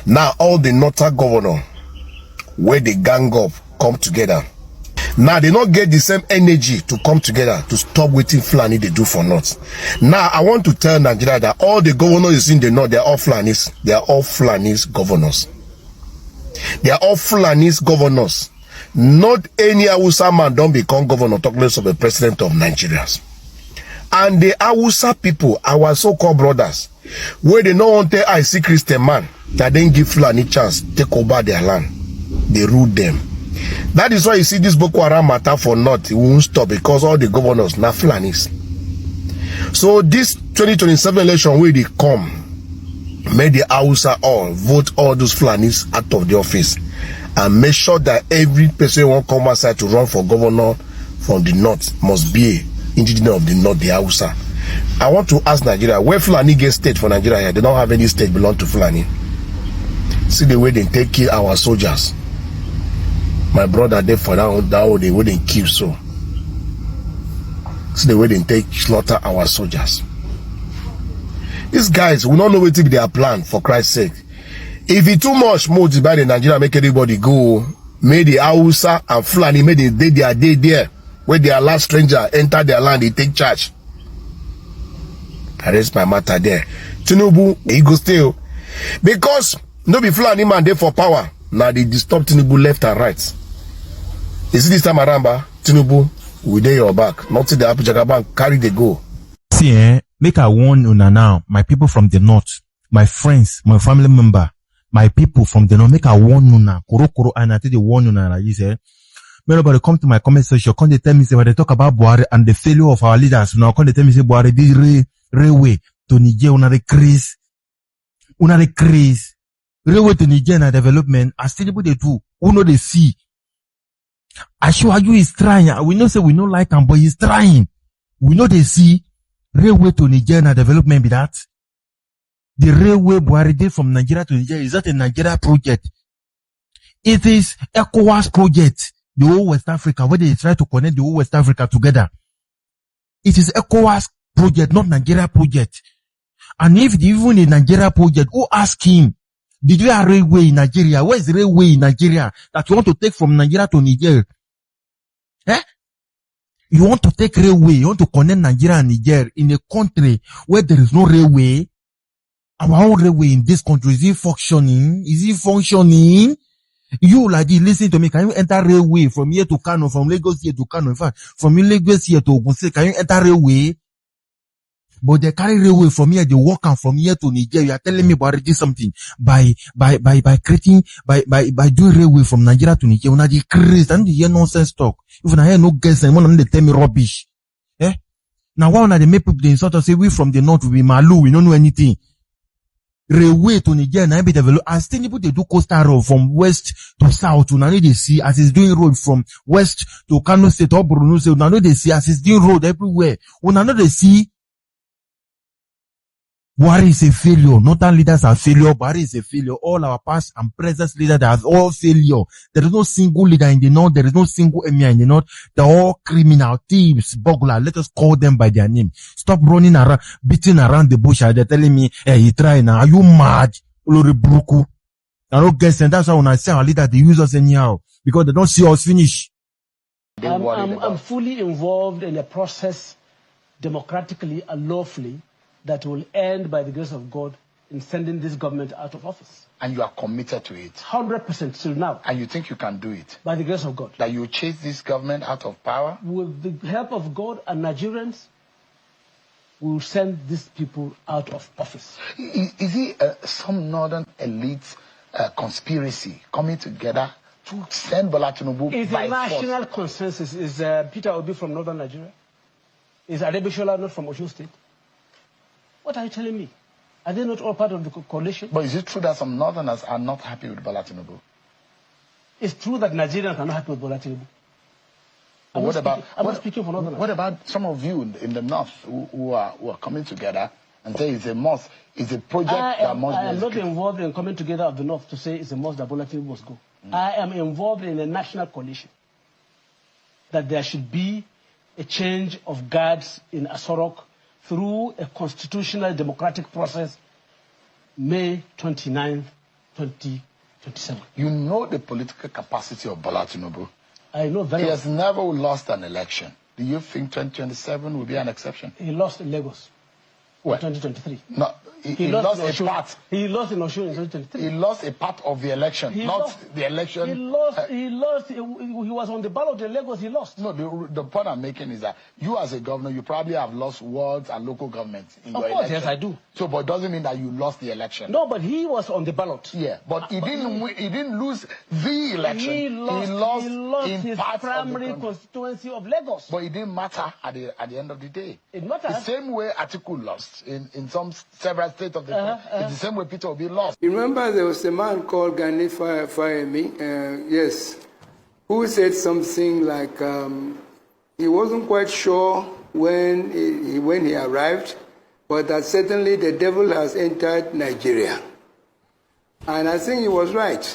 Now all the northern governor where they gang up come together. Now they not get the same energy to come together to stop waiting Fulani they do for north. Now I want to tell Nigeria that all the governors in the north, they are all Fulanis. They are all Fulanis governors. They are all Fulanis governors. Not any Hausa man don't become governor, talk less of a president of Nigeria. And the Hausa people, our so-called brothers, where they don't want to I see Christian man that then give Fulani chance take over their land. They rule them. That is why you see this Boko Haram matter for north, it won't stop because all the governors now Fulanis. So this 2027 election where they come, make the Hausa all vote all those Fulanis out of the office and make sure that every person won't come outside to run for governor from the north must be indigenous of the north, the Hausa. I want to ask Nigeria, where Fulani get state for Nigeria here? They don't have any state belong to Fulani. See the way they take kill our soldiers. My brother, they for that they wouldn't kill so. See the way they take slaughter our soldiers. These guys will not know what they are planned for Christ's sake. If it's too much more to buy the Nigeria, make everybody go. May the Hausa and Fulani may they their day there. Where their last stranger enter their land, they take charge. I rest my matter there. Tinubu, he go still. Because no be Fulani man there for power. Now they disturb Tinubu left and right. You see this time around, Tinubu, we dey your back. Not see the Abuja Bank carry the go. See, make I warn una now, my people from the north, my friends, my family member, my people from the north, make I warn una. Kuro and I tell you warn una like this, Nobody come to my comment section, come they tell me say when they talk about Buhari and the failure of our leaders. Now come they tell me say Buhari did railway to Niger, una the craze. Railway to Niger and development, as still they do, who know they see. Ashwaju is trying. We know say we don't like him, but he's trying. We know they see railway to Niger and development be that. The railway Buhari did from Nigeria to Niger is that a Nigeria project. It is ECOWAS project. The whole West Africa, where they try to connect the whole West Africa together. It is ECOWAS project, not Nigeria project. And if even a Nigeria project, who ask him, did you have railway in Nigeria? Where is the railway in Nigeria that you want to take from Nigeria to Niger? You want to take railway, you want to connect Nigeria and Niger in a country where there is no railway? Our own railway in this country, is it functioning? You like this, listen to me. Can you enter railway from here to Kano, from Lagos here to Kano? In fact, from Lagos here to Ogun State, can you enter railway? But they carry railway from here, they walk and from here to Niger. You are telling me about doing something by doing railway from Nigeria to Niger. When I decrease, and hear nonsense talk. If I hear no guess, and one of them they tell me rubbish. Now one of the make people they sort of say we from the north we malu, we don't know anything. Railway to Niger and be developed. As still people they do coastal road from west to south. Now they see as it's doing road from west to Kano State or Borno State. Now they see as it's doing road everywhere. Now they see Buhari is a failure. Northern leaders are failure. Buhari is a failure. All our past and present leaders are all failure. There is no single leader in the north. There is no single emir in the north. They're all criminal, thieves, burglar. Let us call them by their name. Stop running around, beating around the bush. They're telling me, hey, he try now. Are you mad? Olori Bruku. I don't guess, and that's why when I say our leaders, they use us anyhow. Because they don't see us finish. I'm fully involved in a process, democratically and lawfully, that will end by the grace of God in sending this government out of office. And you are committed to it? 100% till now. And you think you can do it? By the grace of God. That you will chase this government out of power? With the help of God and Nigerians, we will send these people out of office. Is it some northern elite conspiracy coming together to send Bola Tinubu It's by a national force? consensus. Is Peter Obi from northern Nigeria? Is Adebishola not from Osun State? What are you telling me? Are they not all part of the coalition? But is it true that some northerners are not happy with Bola Tinubu? It's true that Nigerians are not happy with Bola Tinubu. I'm not speaking for northerners. What about some of you in the north who are coming together and say it's a must, it's a project that must be I am not involved in coming together of the north to say it's a must that Bola Tinubu must go. I am involved in a national coalition that there should be a change of guards in Asorok through a constitutional democratic process, May 29, 2027. You know the political capacity of Bola Tinubu. I know very He well. has never lost an election. Do you think 2027 will be an exception? He lost in Lagos in Well, 2023. no, he lost in a Osun. part. He lost in Osun in 2023. He lost a part of the election, He not lost- the election. He lost. He lost. He was on the ballot in Lagos. He lost. No, the point I'm making is that you as a governor, you probably have lost wards and local governments in Of your course, election. yes, I do. So, but it doesn't mean that you lost the election. No, but he was on the ballot. Yeah, but he didn't win, he didn't lose the election. He lost in his parts of the primary country. constituency of Lagos. But it didn't matter at the end of the day. It matters. The same way Atiku lost in several states of the country. It's the same way Peter Obi lost. You remember there was a man called Gani Fayemi, yes, who said something like he wasn't quite sure when he arrived, but that certainly the devil has entered Nigeria. And I think he was right.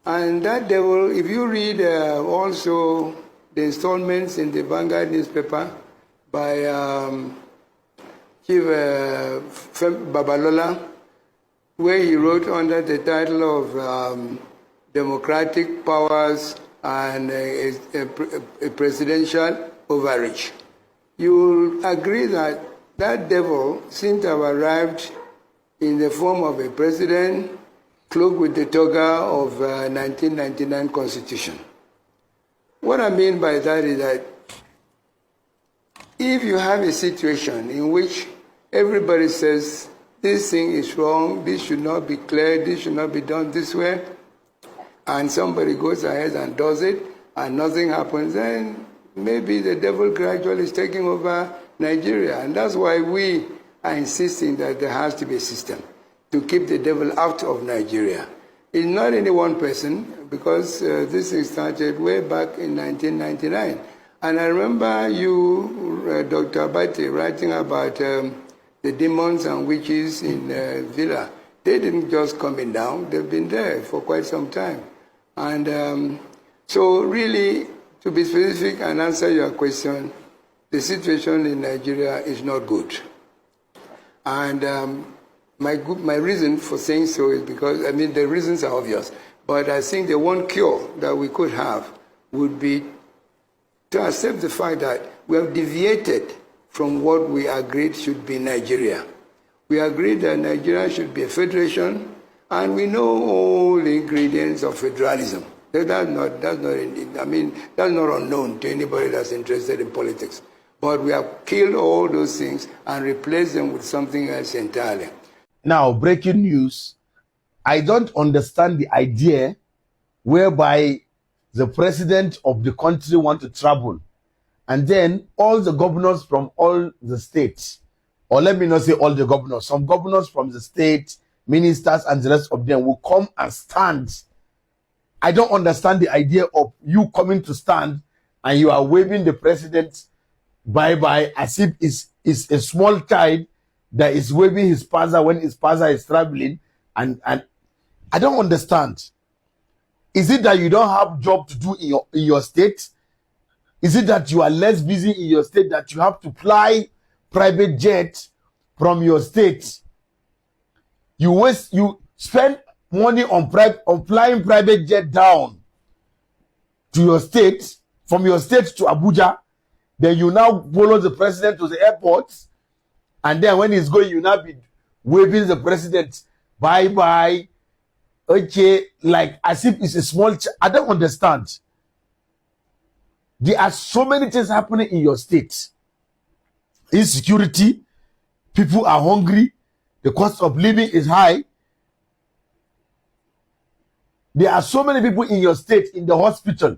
And that devil, if you read also the installments in the Vanguard newspaper by Chief Babalola, where he wrote under the title of Democratic Powers and a Presidential Overreach, you'll agree that that devil seems to have arrived in the form of a president cloaked with the toga of 1999 Constitution. What I mean by that is that if you have a situation in which everybody says this thing is wrong, this should not be clear, this should not be done this way, and somebody goes ahead and does it, and nothing happens, then maybe the devil gradually is taking over Nigeria. And that's why we are insisting that there has to be a system to keep the devil out of Nigeria. It's not any one person, because this thing started way back in 1999. And I remember you, Dr. Abate, writing about the demons and witches in Villa. They didn't just come in down, they've been there for quite some time. And so really, to be specific and answer your question, the situation in Nigeria is not good. And my reason for saying so is because, I mean, the reasons are obvious, but I think the one cure that we could have would be to accept the fact that we have deviated from what we agreed should be Nigeria. We agreed that Nigeria should be a federation, and we know all the ingredients of federalism. That's not unknown to anybody that's interested in politics. But we have killed all those things and replaced them with something else entirely. Now, breaking news. I don't understand the idea whereby the president of the country want to travel, and then all the governors from all the states, or let me not say all the governors, some governors from the state, ministers and the rest of them will come and stand. I don't understand the idea of you coming to stand and you are waving the president bye-bye as if it's a small child that is waving his father when his father is traveling, and I don't understand. Is it that you don't have job to do in your state? Is it that you are less busy in your state that you have to fly private jet from your state? You spend money on flying private jet down to your state, from your state to Abuja. Then you now follow the president to the airport, and then when he's going, you now be waving the president bye-bye. Okay, like as if it's a small I don't understand. There are so many things happening in your state. Insecurity, people are hungry, the cost of living is high. There are so many people in your state in the hospital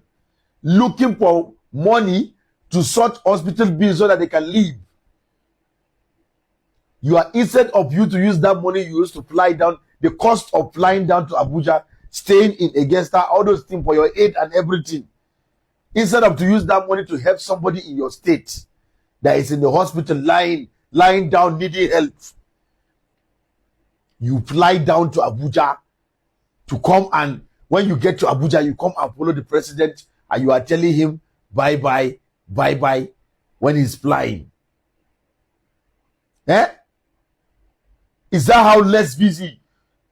looking for money to sort hospital bills so that they can live. You are, instead of you to use that money you used to fly down, the cost of flying down to Abuja, staying in Augusta, all those things for your aid and everything, instead of to use that money to help somebody in your state that is in the hospital lying down needing help, you fly down to Abuja to come, and when you get to Abuja, you come and follow the president and you are telling him bye-bye, bye-bye when he's flying. Is that how less busy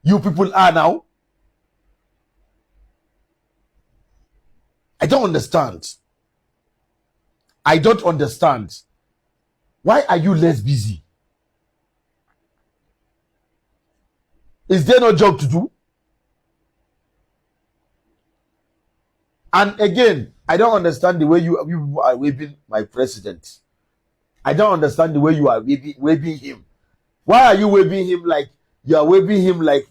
you people are now? I don't understand. I don't understand. Why are you less busy? Is there no job to do? And again, I don't understand the way you people are waving my president. I don't understand the way you are waving him. Why are you waving him like you are waving him like?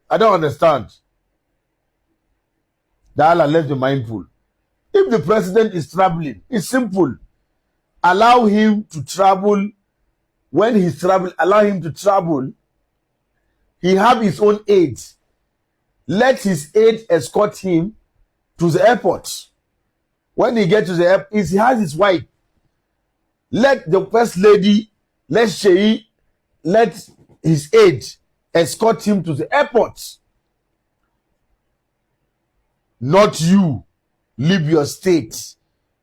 I don't understand. Dala, let's be mindful. If the president is traveling, it's simple. Allow him to travel. When he's traveling, allow him to travel. He have his own aide. Let his aide escort him to the airport. When he gets to the airport, he has his wife. Let the first lady, let his aide escort him to the airport. Not you. Leave your state.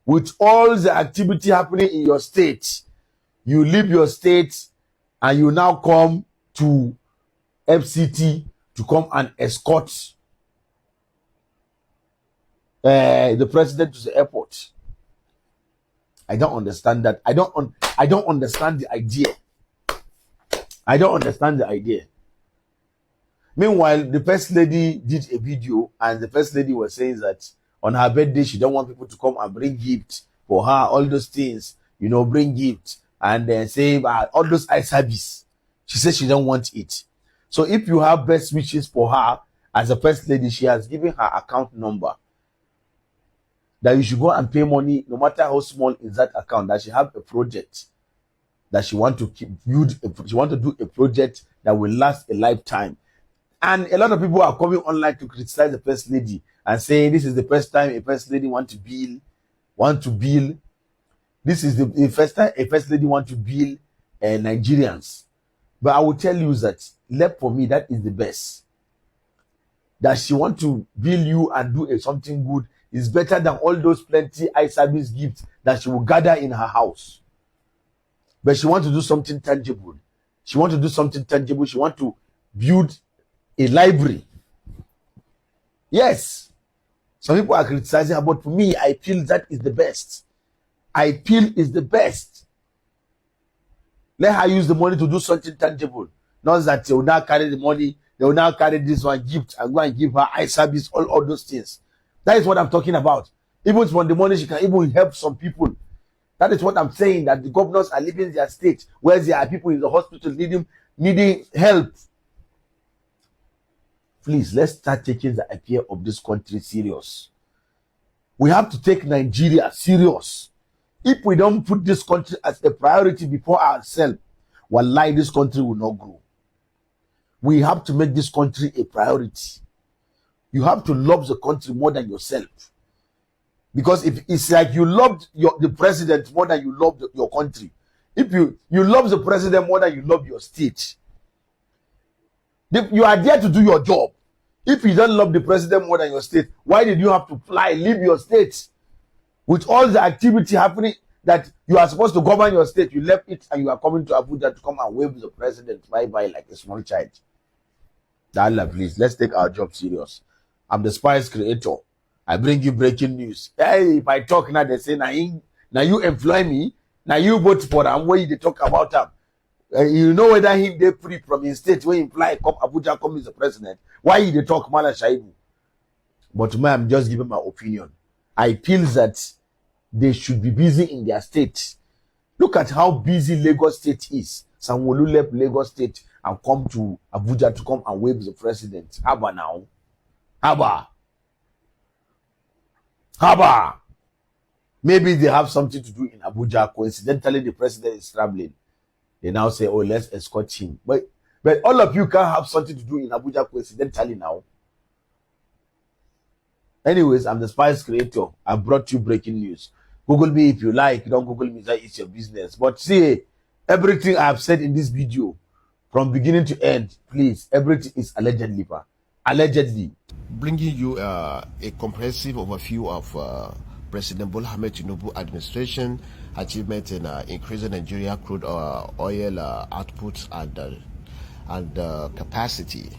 With all the activity happening in your state, you leave your state and you now come to FCT to come and escort the president to the airport. I don't understand that. I don't understand the idea. I don't understand the idea. Meanwhile, the first lady did a video and the first lady was saying that on her birthday, she don't want people to come and bring gifts for her, all those things, you know, bring gifts and then say all those eye service. She says she don't want it. So if you have best wishes for her as a first lady, she has given her account number that you should go and pay money, no matter how small is that account, that she have a project that she want to she want to do a project that will last a lifetime. And a lot of people are coming online to criticize the first lady and saying this is the first time a first lady want to bill. This is the first time a first lady want to bill Nigerians. But I will tell you that, for me, that is the best. That she want to bill you and do something good is better than all those plenty eye service gifts that she will gather in her house. But she want to do something tangible. She want to do something tangible. She want to build a library. Yes. Some people are criticizing her, but for me, I feel that is the best. I feel is the best. Let her use the money to do something tangible. Not that they will now carry the money, they will now carry this one gift and go and give her eye service, all those things. That is what I'm talking about. Even from the money, she can even help some people. That is what I'm saying, that the governors are leaving their state where there are people in the hospital needing help. Please, let's start taking the idea of this country serious. We have to take Nigeria serious. If we don't put this country as a priority before ourselves, wallahi, this country will not grow. We have to make this country a priority. You have to love the country more than yourself. Because if it's like you loved the president more than you love your country. If you love the president more than you love your state. You are there to do your job. If you don't love the president more than your state, why did you have to leave your state? With all the activity happening that you are supposed to govern your state, you left it and you are coming to Abuja to come and wave the president bye-bye like a small child. Allah, please, let's take our job serious. I'm the Spice Creator. I bring you breaking news. Hey, if I talk now, they say, now you employ me, now you vote for them, where they talk about them. You know whether him they free from his state, when he fly, come Abuja, come as the president. Why they talk Mala Shaibu? But man, I'm just giving my opinion. I feel that they should be busy in their state. Look at how busy Lagos State is. Sanwo-Olu left Lagos State and come to Abuja to come and wave the president. Haba now. Haba. Maybe they have something to do in Abuja. Coincidentally, the president is traveling. They now say, oh, let's escort him. But all of you can have something to do in Abuja coincidentally now. Anyways, I'm the Spice Creator. I brought you breaking news. Google me if you like. Don't Google me, that is your business. But see, everything I have said in this video, from beginning to end, please, everything is allegedly. Allegedly. Bringing you a comprehensive overview of President Bola Ahmed Tinubu administration achievement in increasing Nigeria crude oil output and capacity.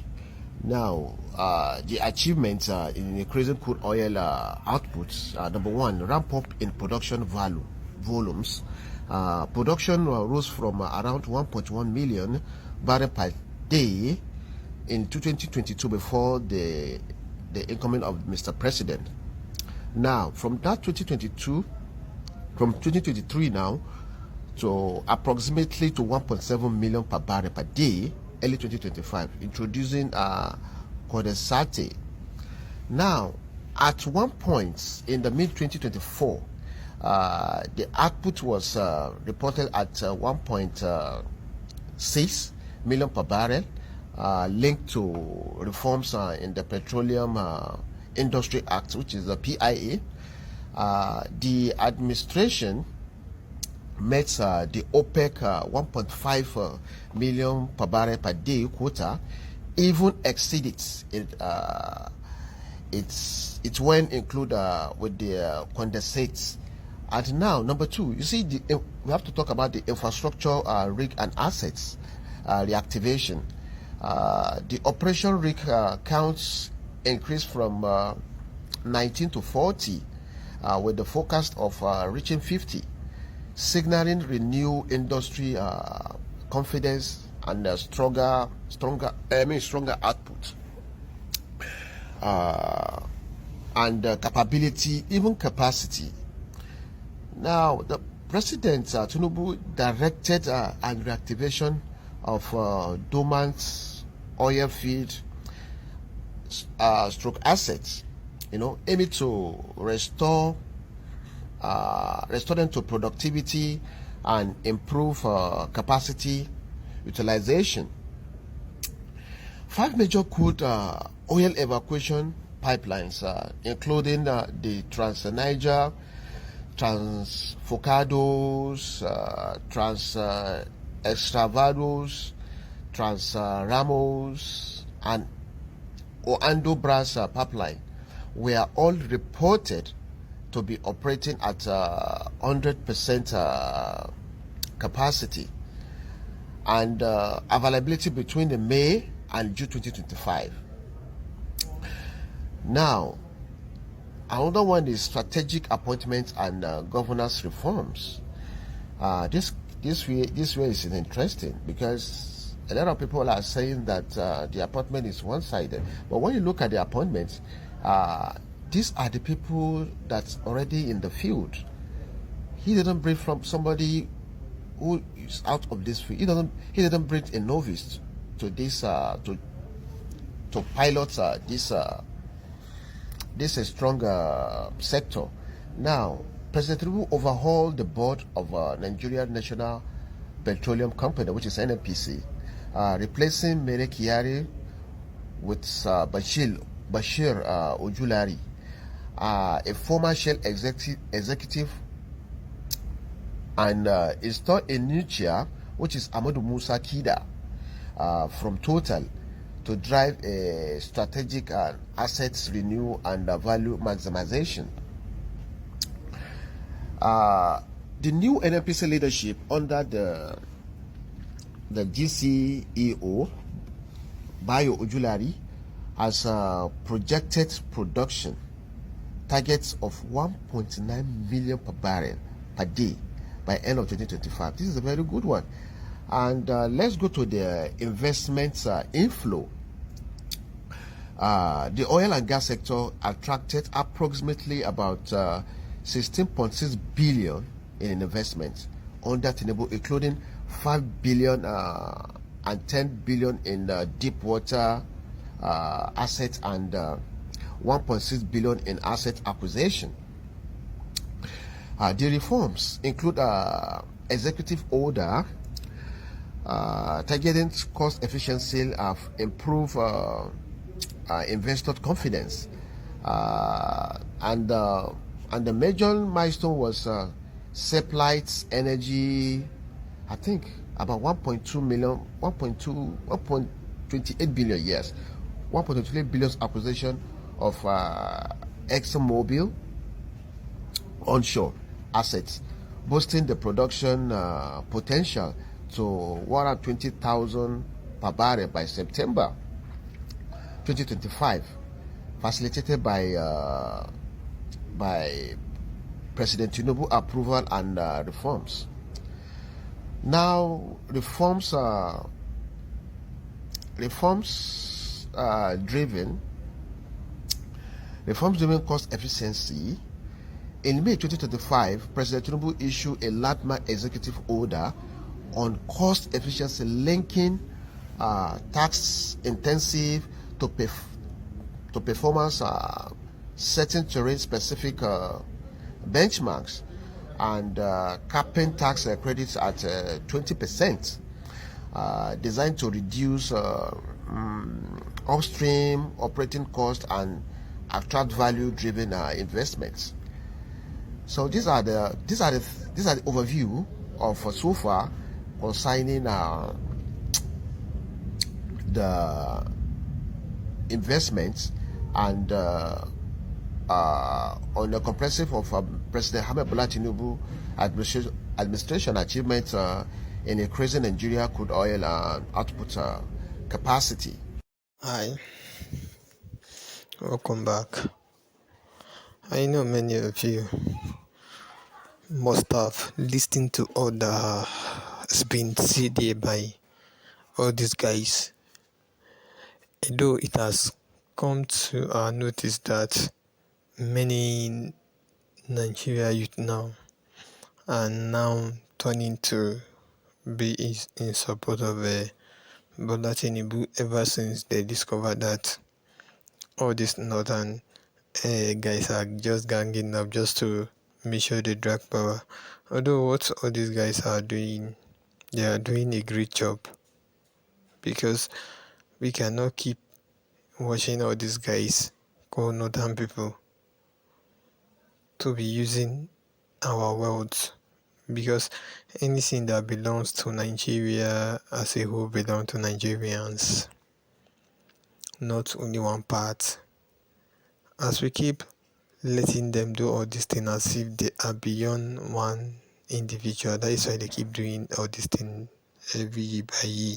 Now, the achievements in increasing crude oil outputs, number one, ramp up in production volumes. Production rose from around 1.1 million barrels per day in 2022 before the incoming of Mr. President. Now, from 2023 now, to approximately to 1.7 million per barrel per day, early 2025, introducing condensate. Now, at one point in the mid 2024, the output was reported at 1.6 million per barrel, linked to reforms in the Petroleum Industry Act, which is the PIA. The administration met the OPEC 1.5 million per barrel per day quota, even exceeded it when include with the condensates. And now, number two, you see, we have to talk about the infrastructure, rig and assets reactivation. The operation rig counts increased from 19 to 40, with the forecast of reaching 50, signaling renewed industry confidence and stronger output and capability, even capacity. Now, the President Tinubu directed an reactivation of dormant oil field stroke assets, aiming to restore them to productivity and improve capacity utilization. 5 major crude oil evacuation pipelines, including the Trans-Niger, Trans-Focados, Trans-Extravados, Trans-Ramos, and Oando-Bras pipeline, were all reported to be operating at 100% capacity and availability between the May and June 2025. Now, another one is strategic appointments and governance reforms. This way is interesting because a lot of people are saying that the appointment is one-sided. But when you look at the appointments, these are the people that's already in the field. He didn't bring from somebody who is out of this field. He didn't bring a novice to this to pilot this stronger sector. Now, President Tinubu overhauled the board of Nigeria National Petroleum Company, which is NNPC, replacing Mere Kyari with Bashir Ojulari, a former Shell executive, and installed a new chair, which is Amadou Musa Kida, from Total, to drive a strategic assets renew and value maximization. The new NNPC leadership under the GCEO, Bayo Ojulari, has projected production targets of 1.9 million per barrel per day by end of 2025. This is a very good one. And let's go to the investments inflow. The oil and gas sector attracted approximately about 16.6 billion in investments under Tinubu, including 5 billion and 10 billion in deep water assets and 1.6 billion in asset acquisition. The reforms include executive order targeting cost efficiency, improve investor confidence, and the major milestone was Seplites Energy, I think about 1.28 billion, yes, 1.28 billion acquisition of ExxonMobil onshore assets, boosting the production potential to 120,000 per barrel by September. 2025, facilitated by President Tinubu approval and reforms. Now, reforms driven cost efficiency. In May 2025, President Tinubu issued a landmark executive order on cost efficiency, linking tax-intensive to performance setting terrain-specific benchmarks and capping tax credits at 20%, designed to reduce upstream operating costs and attract value-driven investments. So these are the overview of so far concerning the investments and on the comprehensive of President Ahmed Bola Tinubu administration achievements in increasing Nigeria crude oil output capacity. Hi, welcome back. I know many of you must have listened to all that has been said here by all these guys. Though it has come to our notice that many Nigeria youth now are now turning to be in support of Bola Tinubu ever since they discovered that all these northern guys are just ganging up just to make sure they drag power. Although what all these guys are doing, they are doing a great job, because we cannot keep watching all these guys called northern people to be using our wealth, because anything that belongs to Nigeria as a whole belongs to Nigerians, not only one part. As we keep letting them do all these things as if they are beyond one individual, that is why they keep doing all these things every year by year.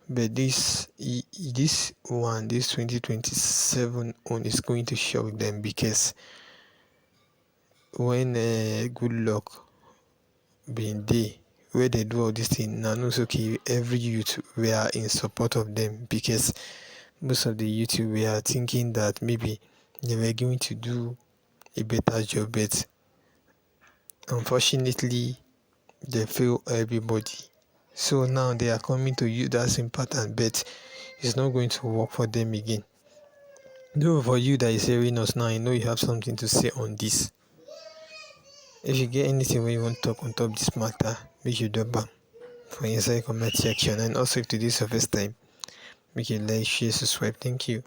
But this 2027 one is going to shock them, because when good luck being there, where they do all these things, now knows okay, every youth we are in support of them, because most of the youth we are thinking that maybe they were going to do a better job, but unfortunately they fail everybody. So now they are coming to you that same pattern, but it's not going to work for them again. Though for you that is hearing us now, I know you have something to say on this. If you get anything where you want to talk on top this matter, make you drop am for inside comment section. And also if today is your first time, make you like, share, subscribe. Thank you.